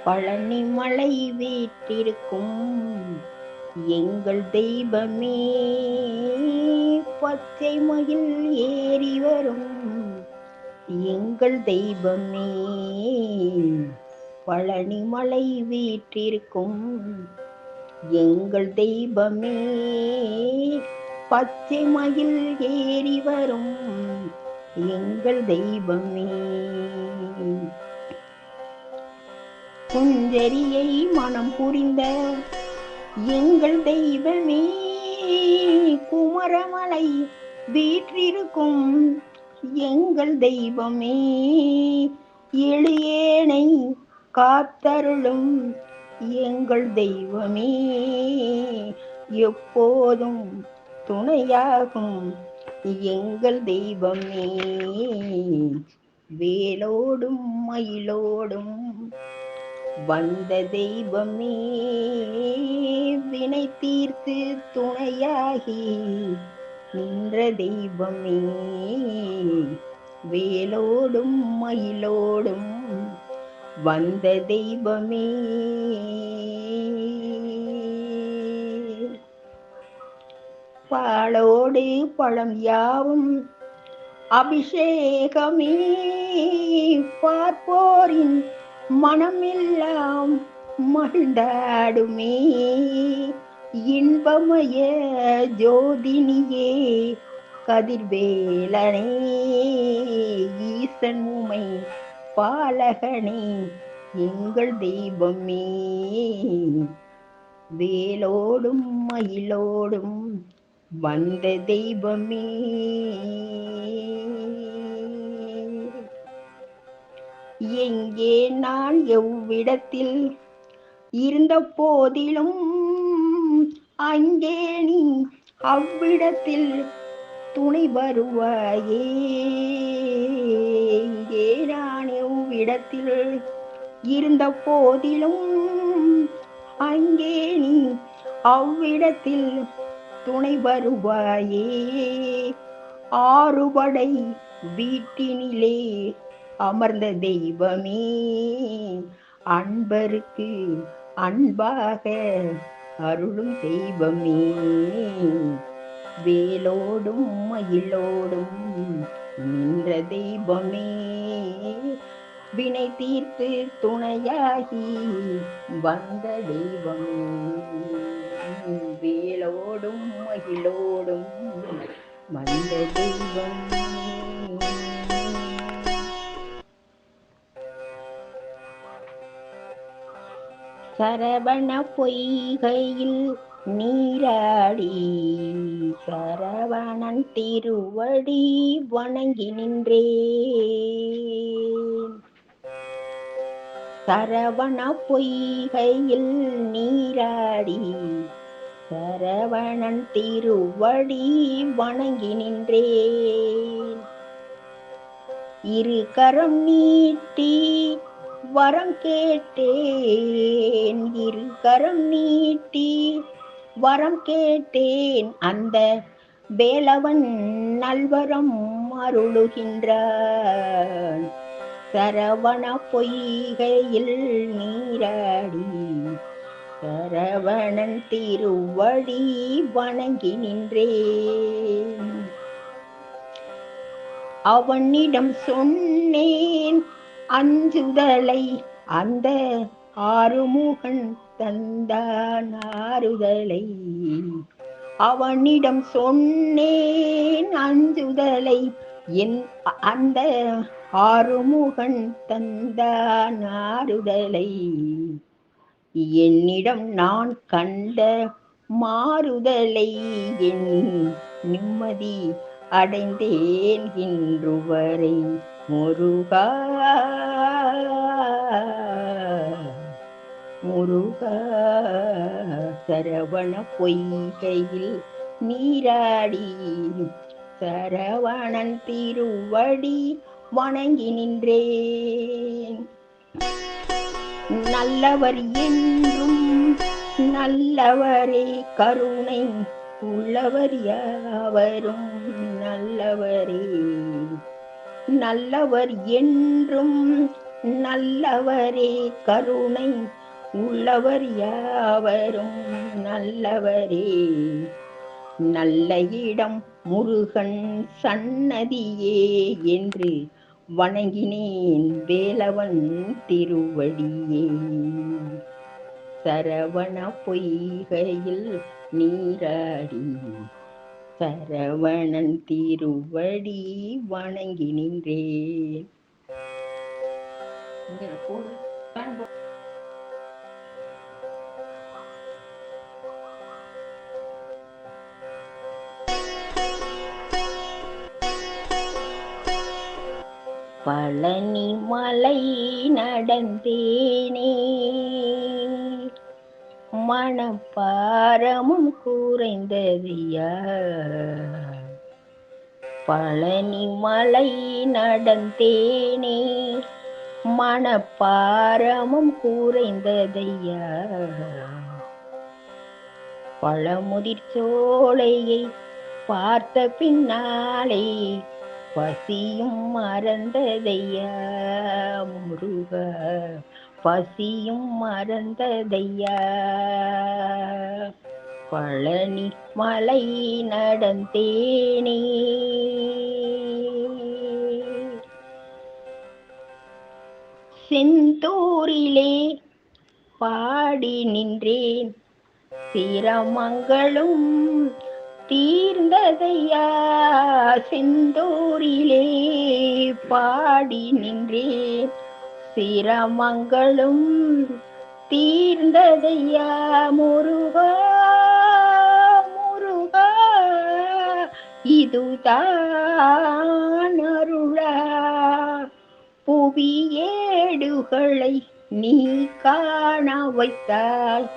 பழனி மலை வீற்றிருக்கும் எங்கள் தெய்வமே, பச்சை மயில் ஏறி வரும் எங்கள் தெய்வமே, பழனி மலை வீற்றிருக்கும் எங்கள் தெய்வமே, பச்சை மயில் ஏறி வரும் எங்கள் தெய்வமே. குஞ்சரியை மனம் புரிந்த எங்கள் தெய்வமே, குமரமலை வீற்றிருக்கும் எங்கள் தெய்வமே, எளியேனை காத்தருளும் எங்கள் தெய்வமே, எப்போதும் துணையாகும் எங்கள் தெய்வமே, வேலோடும் மயிலோடும் வந்த தெய்வமே, வினை தீர்த்து துணையாகி நின்ற தெய்வமே, வேலோடும் மயிலோடும் வந்த தெய்வமே, பாலோடு பழம் யாவும் அபிஷேகமே, பார்ப்போரின் மனமெல்லாம் மகிழ்ந்தாடுமே, இன்பமய ஜோதினியே கதிர்வேலனே, ஈசன் உமை பாலகனே எங்கள் தெய்வமே, வேலோடும் மயிலோடும் வந்த தெய்வமே, எங்கே நான் எவ்விடத்தில் இருந்த போதிலும் அங்கே நீ அவ்விடத்தில் துணை வருவாயே, எங்கே நான் எவ்விடத்தில் இருந்த போதிலும் அங்கே நீ அவ்விடத்தில் துணை வருவாயே, ஆறுபடை வீட்டினிலே அமர்ந்த தெய்வமே, அன்பருக்கு அன்பாக அருளும் தெய்வமே, வேலோடும் மயிலோடும் நின்ற தெய்வமே, வினை தீர்த்து துணையாகி வந்த தெய்வமே, வேலோடும் மகிழோடும் வந்த தெய்வம். சரவண பொய்கையில் நீராடி சரவணன் திருவடி வணங்கி நின்றேன், சரவண பொய்கையில் நீராடி சரவணன் திருவடி வணங்கி நின்றேன், இரு கரம் நீட்டி வரம் கேட்டேன், இரு கரம் நீட்டி வரம் கேட்டேன், அந்த வேலவன் நல்வரம் அருளுகின்றான், சரவண பொய்கையில் நீராடி சரவணன் திருவடி வணங்கி நின்றேன், அவனிடம் சொன்னேன் அஞ்சுதலை, அந்த ஆறுமுகன் தந்தான் ஆறுதலை, அவனிடம் சொன்னேன் அஞ்சுதலை, அந்த ஆறுமுகன் தந்தான் ஆறுதலை, என்னிடம் நான் கண்ட மாறுதலை எண்ணி நிம்மதி அடைந்தேன் இன்று வரை, முருகா முருகா, சரவண பொய்கையில் நீராடி சரவணன் திருவடி வணங்கி நின்றேன், நல்லவர் என்றும் நல்லவரே, கருணை உள்ளவர் யாவரும் நல்லவரே, நல்லவர் என்றும் நல்லவரே கருணை உள்ளவர் யாவரும் நல்லவரே. நல்ல இடம் முருகன் சன்னதியே என்று வணங்கினேன் வேலவன் திருவடியே. சரவண பொய்கையில் நீராடி சரவணன் திருவடி வணங்கி நின்றேன். பழனி மலை நடந்தேனே மனப்பாரமும் குறைந்ததையா. பழனி மலை நடந்தேனே மனப்பாரமும் குறைந்ததையா. பழமுதிர் சோலையை பார்த்த பின்னாலே பசியும் மறந்ததையா முருக, பசியும் மறந்ததையா. பழனி மலை நடந்தேனே. செந்தூரிலே பாடி நின்றேன் சிரமங்களும் தீர்ந்ததையா. செந்தூரிலே பாடி நின்றேன் சிரமங்களும் தீர்ந்ததையா. முருகா முருகா இதுதான் அருளா. புவியேடுகளை நீ காண வைத்தாய்,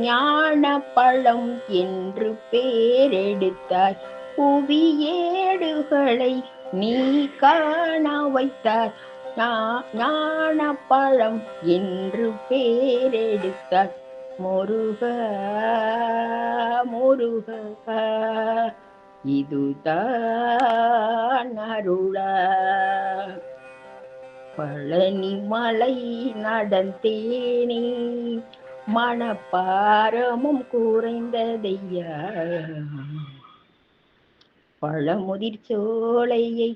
ஞான பழம் என்று பேரெடுத்தாய். புவியேடுகளை நீ காண வைத்தாய், ஞான பழம் என்று பேரெடுத்தாய். முருகா முருகா இதுதான் அருளா. பழனி மலை நடந்தேனே மனப்பாரமும் குறைந்ததையா. பழமுதிர் சோலையை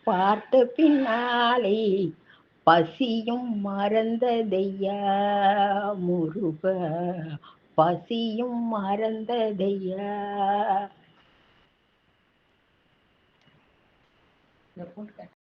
பார்த்த பின்னாலே பசியும் மறந்ததையா முருக, பசியும் மறந்ததையா.